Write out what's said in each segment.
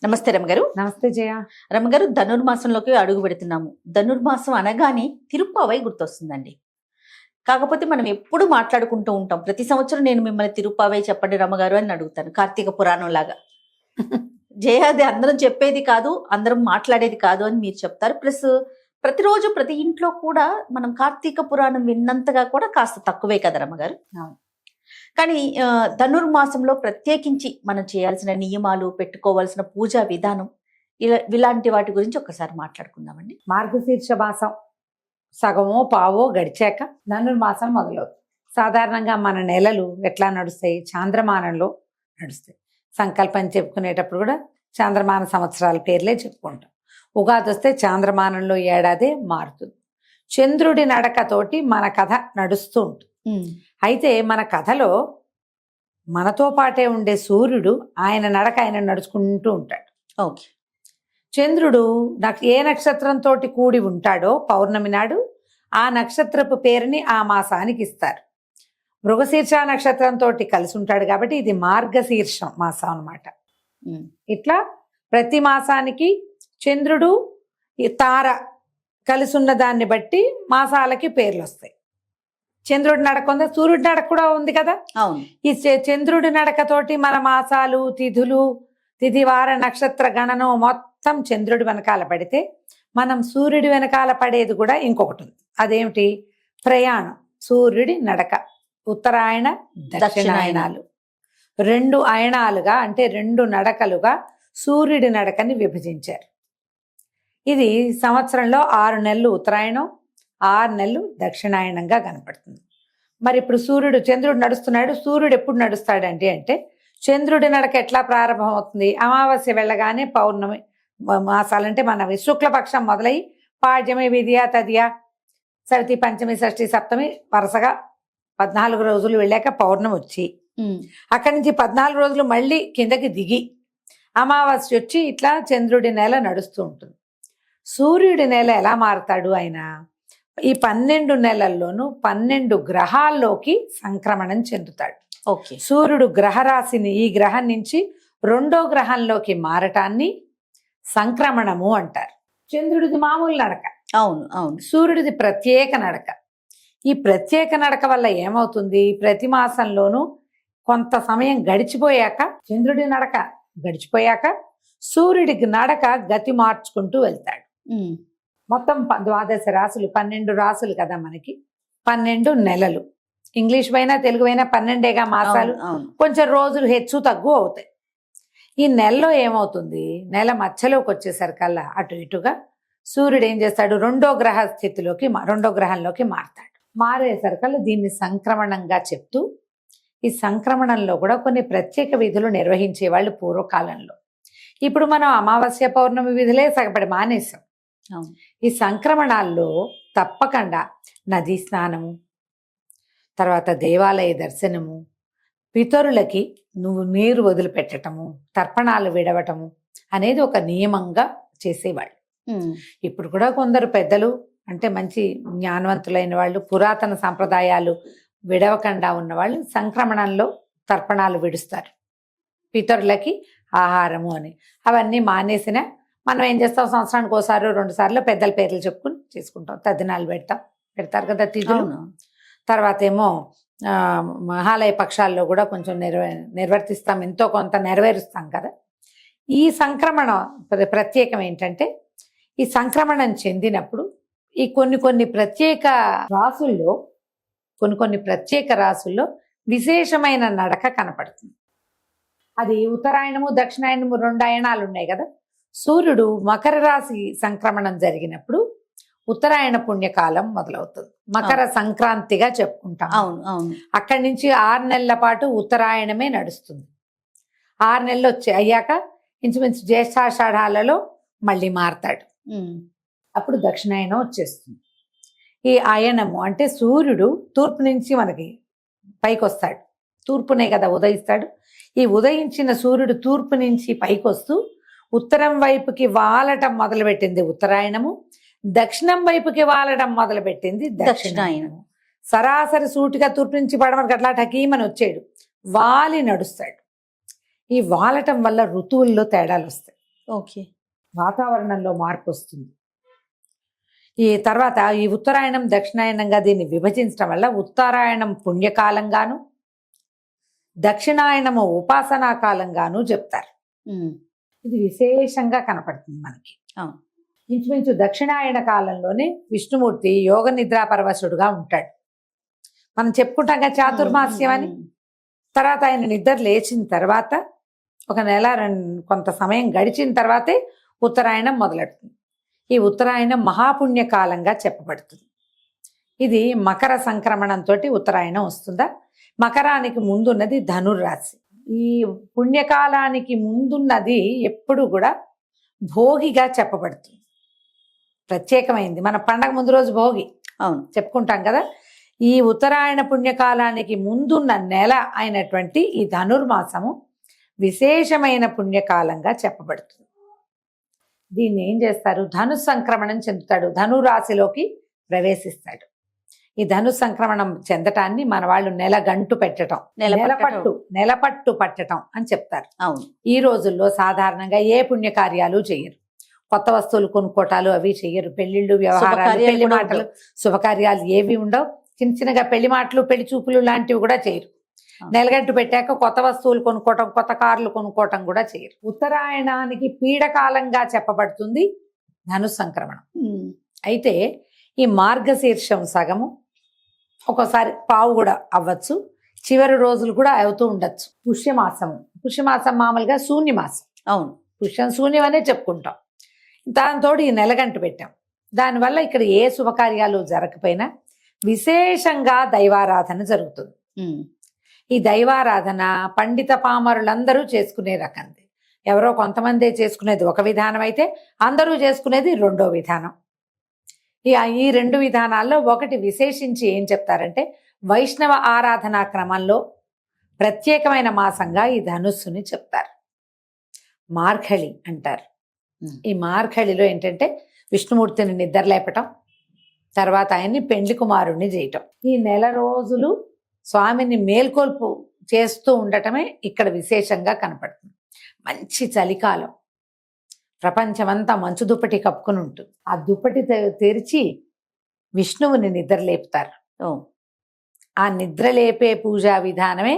నమస్తే రమగారు. నమస్తే జయ. రమగారు, ధనుర్మాసంలోకి అడుగు పెడుతున్నాము. ధనుర్మాసం అనగానే తిరుప్పావై గుర్తొస్తుందండి. కాకపోతే మనం ఎప్పుడు మాట్లాడుకుంటూ ఉంటాం. ప్రతి సంవత్సరం నేను మిమ్మల్ని తిరుప్పావై చెప్పండి రమగారు అని అడుగుతాను, కార్తీక పురాణం లాగా. జయ, అది అందరం చెప్పేది కాదు, అందరం మాట్లాడేది కాదు అని మీరు చెప్తారు. ప్లస్ ప్రతిరోజు ప్రతి ఇంట్లో కూడా మనం కార్తీక పురాణం విన్నంతగా కూడా కాస్త తక్కువే కదా రమగారు. కానీ ధనుర్మాసంలో ప్రత్యేకించి మనం చేయాల్సిన నియమాలు, పెట్టుకోవాల్సిన పూజా విధానం, ఇలాంటి వాటి గురించి ఒక్కసారి మాట్లాడుకుందామండి. మార్గశీర్ష మాసం సగమో పావో గడిచాక ధనుర్మాసం మొదలవుతుంది. సాధారణంగా మన నెలలు ఎట్లా నడుస్తాయి? చాంద్రమానంలో నడుస్తాయి. సంకల్పం చెప్పుకునేటప్పుడు కూడా చాంద్రమాన సంవత్సరాల పేర్లే చెప్పుకుంటాం. ఉగాది వస్తే చాంద్రమానంలో ఏడాదే మారుతుంది. చంద్రుడి నడకతోటి మన కథ నడుస్తూ ఉంటుంది. అయితే మన కథలో మనతో పాటే ఉండే సూర్యుడు ఆయన నడక ఆయన నడుచుకుంటూ ఉంటాడు. ఓకే. చంద్రుడు ఏ నక్షత్రంతో కూడి ఉంటాడో పౌర్ణమి నాడు ఆ నక్షత్రపు పేరుని ఆ మాసానికి ఇస్తారు. మృగశీర్ష నక్షత్రంతో కలిసి ఉంటాడు కాబట్టి ఇది మార్గశీర్షం మాసం అన్నమాట. ఇట్లా ప్రతి మాసానికి చంద్రుడు తార కలిసి ఉన్న దాన్ని బట్టి మాసాలకి పేర్లు వస్తాయి. చంద్రుడి నడక ఉంది, సూర్యుడి నడక కూడా ఉంది కదా. ఈ చంద్రుడి నడకతోటి మన మాసాలు, తిథి వార నక్షత్ర గణనం మొత్తం చంద్రుడి వెనకాల పడితే మనం సూర్యుడి వెనకాల పడేది కూడా ఇంకొకటి ఉంది. అదేమిటి? ప్రయాణం. సూర్యుడి నడక ఉత్తరాయణ దక్షిణాయనాలు, రెండు అయనాలుగా అంటే రెండు నడకలుగా సూర్యుడి నడకని విభజించారు. ఇది సంవత్సరంలో 6 నెలలు ఉత్తరాయణం, 6 నెలలు దక్షిణాయనంగా కనపడుతుంది. మరి ఇప్పుడు చంద్రుడు నడుస్తున్నాడు. సూర్యుడు ఎప్పుడు నడుస్తాడంటే అంటే చంద్రుడి నడక ఎట్లా ప్రారంభం అవుతుంది? అమావాస్య వెళ్ళగానే పౌర్ణమి మాసాలంటే మనవి శుక్లపక్షం మొదలై పాడ్యమి, విద్య, తదియ, సవితి, పంచమి, షష్ఠి, సప్తమి వరుసగా 14 రోజులు వెళ్ళాక పౌర్ణమి వచ్చి అక్కడి నుంచి 14 రోజులు మళ్ళీ కిందకి దిగి అమావాస్య వచ్చి ఇట్లా చంద్రుడి నెల నడుస్తూ ఉంటుంది. సూర్యుడి నెల ఎలా మారుతాడు? ఆయన ఈ 12 నెలల్లోనూ 12 గ్రహాల్లోకి సంక్రమణం చెందుతాడు. ఓకే. సూర్యుడు గ్రహరాశిని ఈ గ్రహం నుంచి 2వ గ్రహంలోకి మారటాన్ని సంక్రమణము అంటారు. చంద్రుడిది మామూలు నడక. అవును అవును. సూర్యుడిది ప్రత్యేక నడక. ఈ ప్రత్యేక నడక వల్ల ఏమవుతుంది? ప్రతి మాసంలోనూ కొంత సమయం గడిచిపోయాక, చంద్రుడి నడక గడిచిపోయాక సూర్యుడి నడక గతి మార్చుకుంటూ వెళ్తాడు. మొత్తం 12 రాసులు, 12 రాసులు కదా మనకి, 12 నెలలు. ఇంగ్లీష్ పైన తెలుగు అయినా 12గా మాసాలు. కొంచెం రోజులు హెచ్చు తగ్గు అవుతాయి. ఈ నెలలో ఏమవుతుంది? నెల మధ్యలోకి వచ్చేసరికల్లా అటు ఇటుగా సూర్యుడు ఏం చేస్తాడు? 2వ గ్రహ స్థితిలోకి 2వ గ్రహంలోకి మారతాడు. మారేసరికల్లా దీన్ని సంక్రమణంగా చెప్తూ, ఈ సంక్రమణంలో కూడా కొన్ని ప్రత్యేక విధులు నిర్వహించేవాళ్ళు పూర్వకాలంలో. ఇప్పుడు మనం అమావాస్య పౌర్ణమి విధులే సగపడి మానేసాం. ఈ సంక్రమణాల్లో తప్పకుండా నదీ స్నానము, తర్వాత దేవాలయ దర్శనము, పితరులకి నీరు వదిలిపెట్టటము, తర్పణాలు విడవటము అనేది ఒక నియమంగా చేసేవాళ్ళు. ఇప్పుడు కూడా కొందరు పెద్దలు అంటే మంచి జ్ఞానవంతులైన వాళ్ళు, పురాతన సంప్రదాయాలు విడవకుండా ఉన్నవాళ్ళు సంక్రమణంలో తర్పణాలు విడుస్తారు, పితరులకి ఆహారము అని. అవన్నీ మానేసిన మనం ఏం చేస్తాం? సంవత్సరానికి ఒకసారి 2 సార్లు పెద్దల పేర్లు చెప్పుకుని చేసుకుంటాం. తద్దినాలు పెడతారు కదా తిథులు. తర్వాత ఏమో మహాలయ పక్షాల్లో కూడా కొంచెం నిర్వర్తిస్తాం, ఎంతో కొంత నెరవేరుస్తాం కదా. ఈ సంక్రమణం ప్రత్యేకం ఏంటంటే, ఈ సంక్రమణం చెందినప్పుడు ఈ కొన్ని ప్రత్యేక రాసుల్లో విశేషమైన నడక కనపడుతుంది. అది ఉత్తరాయణము దక్షిణాయనము 2 అయనాలు ఉన్నాయి కదా. సూర్యుడు మకర రాశి సంక్రమణం జరిగినప్పుడు ఉత్తరాయణ పుణ్యకాలం మొదలవుతుంది. మకర సంక్రాంతిగా చెప్పుకుంటాం. అవును అవును. అక్కడి నుంచి 6 నెలల పాటు ఉత్తరాయణమే నడుస్తుంది. 6 నెలలు అయ్యాక ఇంచుమించు జ్యేష్ఠాషాఢాలలో మళ్ళీ మారతాడు. అప్పుడు దక్షిణాయనం వచ్చేస్తుంది. ఈ అయనము అంటే సూర్యుడు తూర్పు నుంచి మనకి పైకి వస్తాడు. తూర్పునే కదా ఉదయిస్తాడు. ఈ ఉదయించిన సూర్యుడు తూర్పు నుంచి పైకి వస్తూ ఉత్తరం వైపుకి వాలటం మొదలుపెట్టింది ఉత్తరాయణము, దక్షిణం వైపుకి వాలడం మొదలుపెట్టింది దక్షిణాయనము. సరాసరి సూటిగా తూర్పు నుంచి పడమరకు అట్లా టకీమని వచ్చాడు, వాలి నడుస్తాడు. ఈ వాలటం వల్ల ఋతువుల్లో తేడాలు వస్తాయి. ఓకే. వాతావరణంలో మార్పు వస్తుంది. ఈ తర్వాత ఈ ఉత్తరాయణం దక్షిణాయనంగా దీన్ని విభజించడం వల్ల ఉత్తరాయణం పుణ్యకాలంగాను దక్షిణాయనము ఉపాసనా కాలంగాను చెప్తారు. ఉమ్. ఇది విశేషంగా కనపడుతుంది మనకి. అవును. ఇంచుమించు దక్షిణాయన కాలంలోనే విష్ణుమూర్తి యోగ నిద్రా పరవశుడుగా ఉంటాడు. మనం చెప్పుకుంటాం కదా చాతుర్మాస్యం అని. తర్వాత ఆయన నిద్ర లేచిన తర్వాత ఒక నెల కొంత సమయం గడిచిన తర్వాతే ఉత్తరాయణం మొదలెడుతుంది. ఈ ఉత్తరాయణం మహాపుణ్యకాలంగా చెప్పబడుతుంది. ఇది మకర సంక్రమణంతో ఉత్తరాయణం వస్తుందా. మకరానికి ముందున్నది ధనుర్రాశి. ఈ పుణ్యకాలానికి ముందున్నది ఎప్పుడు కూడా భోగిగా చెప్పబడుతుంది. ప్రత్యేకమైంది. మన పండగ ముందు రోజు భోగి అవును చెప్పుకుంటాం కదా. ఈ ఉత్తరాయణ పుణ్యకాలానికి ముందున్న నెల అయినటువంటి ఈ ధనుర్మాసము విశేషమైన పుణ్యకాలంగా చెప్పబడుతుంది. దీన్ని ఏం చేస్తారు, ధను సంక్రమణం చెందుతాడు, ధనురాశిలోకి ప్రవేశిస్తాడు. ఈ ధను సంక్రమణం చెందటాన్ని మన వాళ్ళు నెలగంటు పెట్టడం, నెలపట్టు పట్టడం అని చెప్తారు. అవును. ఈ రోజుల్లో సాధారణంగా ఏ పుణ్యకార్యాలు చేయరు, కొత్త వస్తువులు కొనుక్కోటాలు అవి చెయ్యరు, పెళ్లిళ్ళు వ్యవహారాలు పెళ్లి మాటలు శుభకార్యాలు ఏవి ఉండవు. చిన్న చిన్నగా పెళ్లి మాటలు పెళ్లి చూపులు లాంటివి కూడా చేయరు. నెలగంటు పెట్టాక కొత్త వస్తువులు కొనుక్కోవటం కొత్త కార్లు కొనుక్కోవటం కూడా చేయరు. ఉత్తరాయణానికి పీడకాలంగా చెప్పబడుతుంది ధను సంక్రమణం. అయితే ఈ మార్గశీర్షం సగము, ఒక్కోసారి పావు కూడా అవ్వచ్చు, చివరి రోజులు కూడా అవుతూ ఉండొచ్చు. పుష్యమాసం మామూలుగా శూన్యమాసం. అవును, పుష్యం శూన్యం అనే చెప్పుకుంటాం. దాంతో ఈ నెలగంటు పెట్టాం. దానివల్ల ఇక్కడ ఏ శుభకార్యాలు జరగకపోయినా విశేషంగా దైవారాధన జరుగుతుంది. ఈ దైవారాధన పండిత పామరులందరూ చేసుకునే రకంది. ఎవరో కొంతమందే చేసుకునేది ఒక విధానం అయితే అందరూ చేసుకునేది రెండో విధానం. ఈ రెండు విధానాల్లో ఒకటి విశేషించి ఏం చెప్తారంటే వైష్ణవ ఆరాధనా క్రమంలో ప్రత్యేకమైన మాసంగా ఈ ధనుస్సుని చెప్తారు. మార్గళి అంటారు. ఈ మార్గళిలో ఏంటంటే విష్ణుమూర్తిని నిద్రలేపటం, తర్వాత ఆయన్ని పెండ్లి కుమారుణ్ణి చేయటం. ఈ నెల రోజులు స్వామిని మేల్కొల్పు చేస్తూ ఉండటమే ఇక్కడ విశేషంగా కనపడుతుంది. మంచి చలికాలం, ప్రపంచమంతా మంచు దుప్పటి కప్పుకుని ఉంటుంది. ఆ దుప్పటి తెరిచి విష్ణువుని నిద్రలేపుతారు. ఆ నిద్రలేపే పూజా విధానమే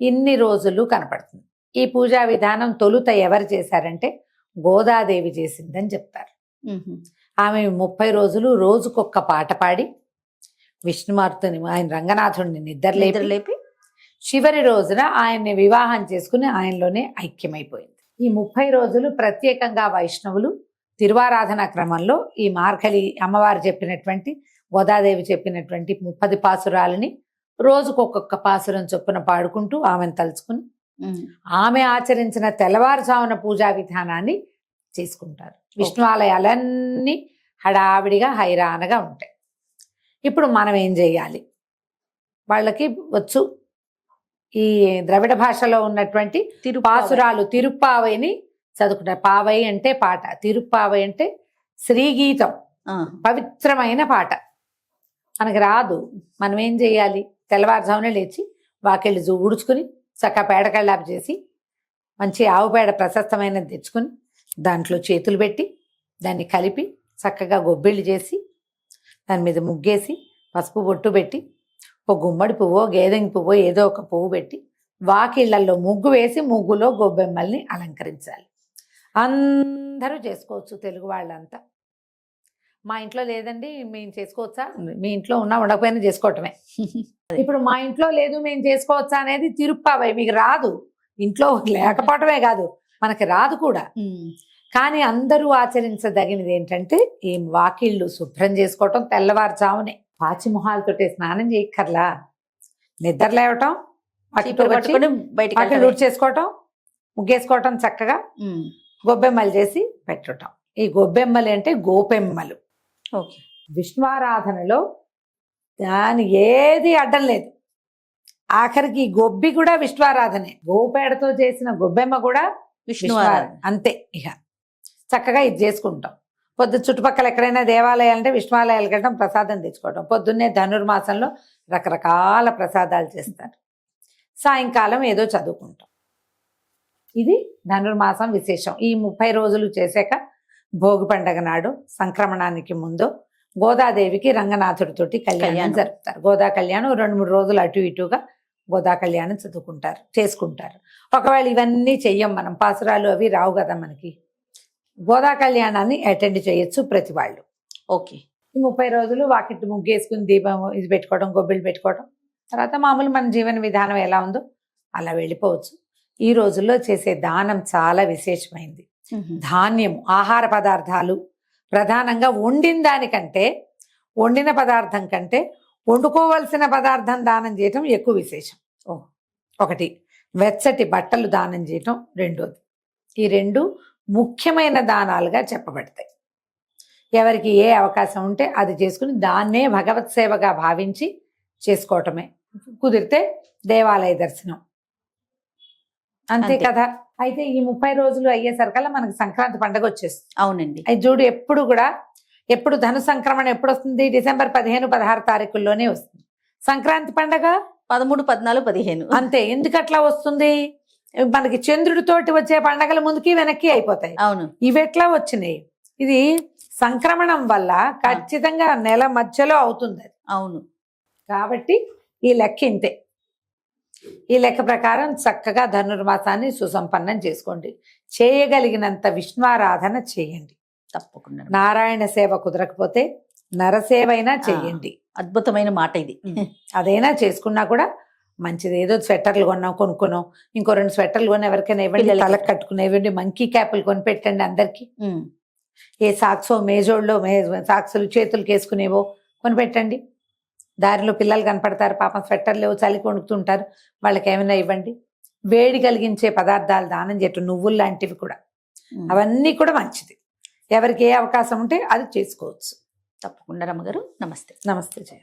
ఇన్ని రోజులు కనపడుతుంది. ఈ పూజా విధానం తొలుత ఎవరు చేశారంటే గోదాదేవి చేసిందని చెప్తారు. ఆమె 30 రోజులు రోజుకొక్క పాట పాడి విష్ణుమూర్తిని, ఆయన రంగనాథుడిని నిద్రలేపి చివరి రోజున ఆయన్ని వివాహం చేసుకుని ఆయనలోనే ఐక్యమైపోయింది. ఈ 30 రోజులు ప్రత్యేకంగా వైష్ణవులు తిరువారాధన క్రమంలో ఈ మార్గళి అమ్మవారు చెప్పినటువంటి గోదాదేవి చెప్పినటువంటి 30 పాసురాలని రోజుకొక్కొక్క పాసురం చొప్పున పాడుకుంటూ ఆమెను తలుచుకుని ఆమె ఆచరించిన తెల్లవారుజామున పూజా విధానాన్ని చేసుకుంటారు. విష్ణు ఆలయాలన్నీ హడావిడిగా హైరానగా ఉంటాయి. ఇప్పుడు మనం ఏం చేయాలి, వాళ్ళకి వచ్చు ఈ ద్రవిడ భాషలో ఉన్నటువంటి పాసురాలు తిరుప్పావైని చదువుకుంటారు. పావై అంటే పాట, తిరుప్పావై అంటే శ్రీగీతం, పవిత్రమైన పాట. మనకి రాదు, మనం ఏం చేయాలి, తెల్లవారుజామునే లేచి వాకిళ్ళు ఊడ్చుకుని చక్కగా పేడకళ్ళాపు చేసి మంచి ఆవు పేడ ప్రశస్తమైనది తెచ్చుకుని దాంట్లో చేతులు పెట్టి దాన్ని కలిపి చక్కగా గొబ్బిళ్ళు చేసి దాని మీద ముగ్గేసి పసుపు బొట్టు పెట్టి ఒక గుమ్మడి పువ్వో గేదెంగి పువ్వో ఏదో ఒక పువ్వు పెట్టి వాకిళ్లలో ముగ్గు వేసి ముగ్గులో గొబ్బెమ్మల్ని అలంకరించాలి. అందరూ చేసుకోవచ్చు, తెలుగు వాళ్ళంతా. మా ఇంట్లో లేదండి మేము చేసుకోవచ్చా, మీ ఇంట్లో ఉన్నా ఉండకపోయినా చేసుకోవటమే. ఇప్పుడు మా ఇంట్లో లేదు మేము చేసుకోవచ్చా అనేది తిరుప్పావై. మీకు రాదు, ఇంట్లో లేకపోవటమే కాదు మనకి రాదు కూడా. కానీ అందరూ ఆచరించదగినది ఏంటంటే ఈ వాకిళ్ళు శుభ్రం చేసుకోవటం, తెల్లవారుజామునే పాచి మొహాలతోటే స్నానం చేయక్కర్లా, నిద్ర లేవటం, వాకిళ్ళు చేసుకోవటం, ముగ్గేసుకోవటం, చక్కగా గొబ్బెమ్మలు చేసి పెట్టడం. ఈ గొబ్బెమ్మలు అంటే గోపెమ్మలు. విష్ణువారాధనలో దాని ఏది అడ్డం లేదు. ఆఖరికి గొబ్బి కూడా విష్ణువారాధనే. గోపేడతో చేసిన గొబ్బెమ్మ కూడా విష్ణువారాధన. అంతే. ఇక చక్కగా ఇది చేసుకుంటాం. చుట్టుపక్కల ఎక్కడైనా దేవాలయాలంటే విష్ణువాలయాలకు వెళ్ళడం, ప్రసాదం తెచ్చుకోవడం. పొద్దున్నే ధనుర్మాసంలో రకరకాల ప్రసాదాలు చేస్తారు. సాయంకాలం ఏదో చదువుకుంటాం. ఇది ధనుర్మాసం విశేషం. ఈ 30 రోజులు చేశాక భోగి పండగ నాడు సంక్రమణానికి ముందు గోదాదేవికి రంగనాథుడితోటి కళ్యాణం కళ్యాణం. జరుపుతారు. గోదా కళ్యాణం 2-3 రోజులు అటు ఇటుగా గోదా కళ్యాణం చేసుకుంటారు. ఒకవేళ ఇవన్నీ చెయ్యం, మనం పాసురాలు అవి రావు కదా మనకి, గోదా కళ్యాణాన్ని అటెండ్ చేయొచ్చు ప్రతి వాళ్ళు. ఓకే. ఈ 30 రోజులు వాకిట్టు ముగ్గేసుకుని దీపం ఇది పెట్టుకోవడం, గొబ్బిళ్ళు పెట్టుకోవడం, తర్వాత మామూలు మన జీవన విధానం ఎలా ఉందో అలా వెళ్ళిపోవచ్చు. ఈ రోజుల్లో చేసే దానం చాలా విశేషమైంది. ధాన్యము, ఆహార పదార్థాలు, ప్రధానంగా వండిన పదార్థం కంటే వండుకోవలసిన పదార్థం దానం చేయటం ఎక్కువ విశేషం. ఒకటి వెచ్చటి బట్టలు దానం చేయటం, రెండోది. ఈ రెండు ముఖ్యమైన దానాలుగా చెప్పబడతాయి. ఎవరికి ఏ అవకాశం ఉంటే అది చేసుకుని దాన్నే భగవత్ సేవగా భావించి చేసుకోవటమే. కుదిరితే దేవాలయ దర్శనం, అంతే అంతే. కదా. అయితే ఈ 30 రోజులు అయ్యేసరికల్లా మనకి సంక్రాంతి పండుగ వచ్చేస్తుంది. అవునండి. అది చూడు, ఎప్పుడు ధను సంక్రమణ ఎప్పుడు వస్తుంది? డిసెంబర్ 15-16 తారీఖుల్లోనే వస్తుంది. సంక్రాంతి పండగ 13, 14, 15. అంతే. ఎందుకు అట్లా వస్తుంది? మనకి చంద్రుడితోటి వచ్చే పండగల ముందుకి వెనక్కి అయిపోతాయి. అవును. ఇవి ఎట్లా వచ్చినాయి? ఇది సంక్రమణం వల్ల ఖచ్చితంగా నెల మధ్యలో అవుతుంది అది. అవును. కాబట్టి ఈ లెక్క ఇంతే. ఈ లెక్క ప్రకారం చక్కగా ధనుర్మాసాన్ని సుసంపన్నం చేసుకోండి. చేయగలిగినంత విష్ణువారాధన చేయండి. తప్పకుండా. నారాయణ సేవ కుదరకపోతే నరసేవ అయినా చేయండి. అద్భుతమైన మాట ఇది. అదైనా చేసుకున్నా కూడా మంచిది. ఏదో స్వెటర్లు కొనుక్కున్నాం, ఇంకో 2 స్వెటర్లు కొని ఎవరికైనా ఇవ్వండి, పిల్లలకి. తలకు కట్టుకునేవ్వండి, మంకీ క్యాపులు కొని పెట్టండి అందరికి. ఏ సాక్సో మేజోళ్ళో సాక్సులు చేతులకు వేసుకునేవో కొనిపెట్టండి. దారిలో పిల్లలు కనపడతారు, పాపం స్వెట్టర్లు లేవు, చలికి వణుకుతుంటారు, వాళ్ళకి ఏమైనా ఇవ్వండి. వేడి కలిగించే పదార్థాలు దానం చేయటం, నువ్వులు లాంటివి కూడా, అవన్నీ కూడా మంచిది. ఎవరికి ఏ అవకాశం ఉంటే అది చేసుకోవచ్చు. తప్పకుండా రమ్మగారు. నమస్తే. నమస్తే జయ.